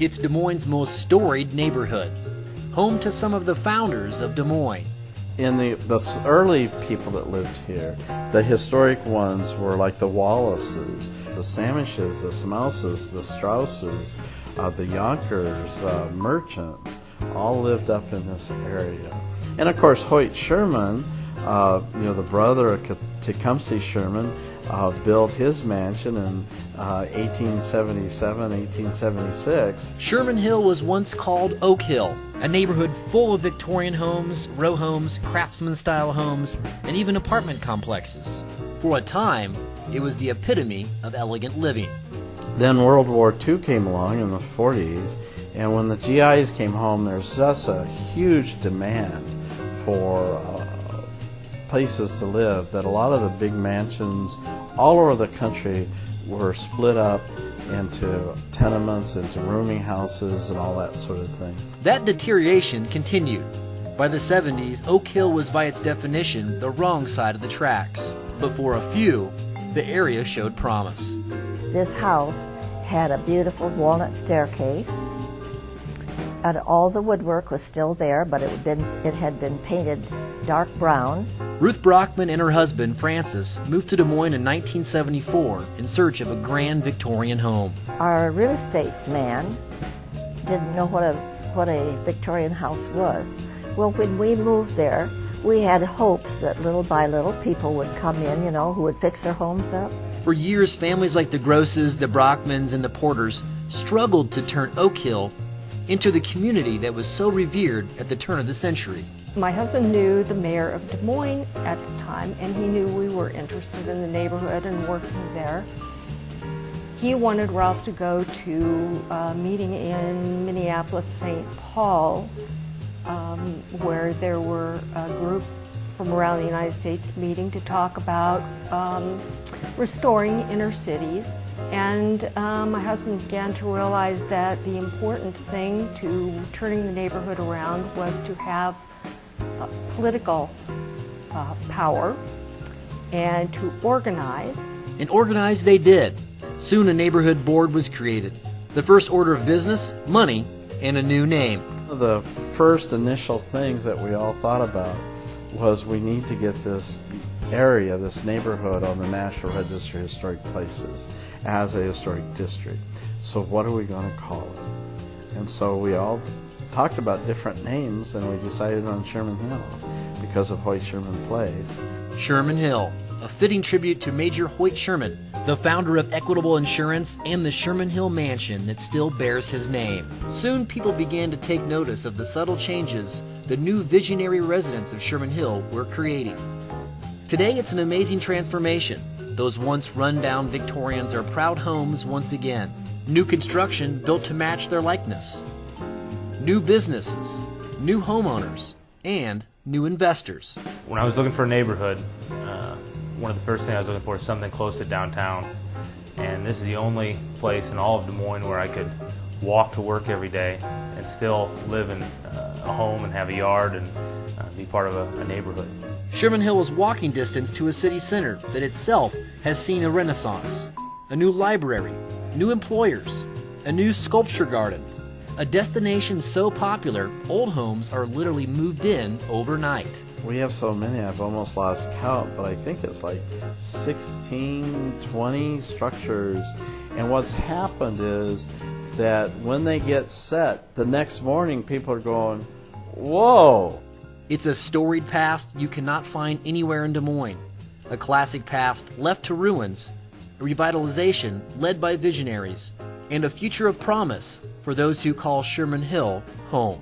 It's Des Moines' most storied neighborhood, home to some of the founders of Des Moines. In the early people that lived here, the historic ones were like the Wallaces, the Samishes, the Smouses, the Strausses, the Yonkers, merchants, all lived up in this area. And of course, Hoyt Sherman, the brother of Tecumseh Sherman, built his mansion in 1877, 1876. Sherman Hill was once called Oak Hill, a neighborhood full of Victorian homes, row homes, craftsman-style homes, and even apartment complexes. For a time, it was the epitome of elegant living. Then World War II came along in the 40s, and when the GIs came home, there was just a huge demand for places to live, that a lot of the big mansions all over the country were split up into tenements, into rooming houses, and all that sort of thing. That deterioration continued. By the 70s, Oak Hill was by its definition the wrong side of the tracks. But for a few, the area showed promise. This house had a beautiful walnut staircase, and all the woodwork was still there, but it had been painted dark brown. Ruth Brockman and her husband, Francis, moved to Des Moines in 1974 in search of a grand Victorian home. Our real estate man didn't know what a Victorian house was. Well, when we moved there, we had hopes that little by little people would come in, who would fix their homes up. For years, families like the Grosses, the Brockmans, and the Porters struggled to turn Oak Hill into the community that was so revered at the turn of the century. My husband knew the mayor of Des Moines at the time, and he knew we were interested in the neighborhood and working there. He wanted Ralph to go to a meeting in Minneapolis, St. Paul, where there were a group from around the United States meeting to talk about restoring inner cities. And my husband began to realize that the important thing to turning the neighborhood around was to have political power and to organize. And organize they did. Soon a neighborhood board was created. The first order of business, money, and a new name. One of the first initial things that we all thought about was we need to get this area, this neighborhood, on the National Register of Historic Places as a historic district. So what are we going to call it? And so we all talked about different names, and we decided on Sherman Hill because of Hoyt Sherman Place. Sherman Hill, a fitting tribute to Major Hoyt Sherman, the founder of Equitable Insurance and the Sherman Hill Mansion that still bears his name. Soon people began to take notice of the subtle changes the new visionary residents of Sherman Hill were creating. Today it's an amazing transformation. Those once run-down Victorians are proud homes once again. New construction built to match their likeness. New businesses, new homeowners, and new investors. When I was looking for a neighborhood, one of the first things I was looking for is something close to downtown. And this is the only place in all of Des Moines where I could walk to work every day and still live in a home and have a yard and be part of a neighborhood. Sherman Hill is walking distance to a city center that itself has seen a renaissance. A new library, new employers, a new sculpture garden. A destination so popular, old homes are literally moved in overnight. We have so many, I've almost lost count, but I think it's like 16, 20 structures. And what's happened is that when they get set, the next morning people are going, whoa! It's a storied past you cannot find anywhere in Des Moines. A classic past left to ruins, a revitalization led by visionaries, and a future of promise for those who call Sherman Hill home.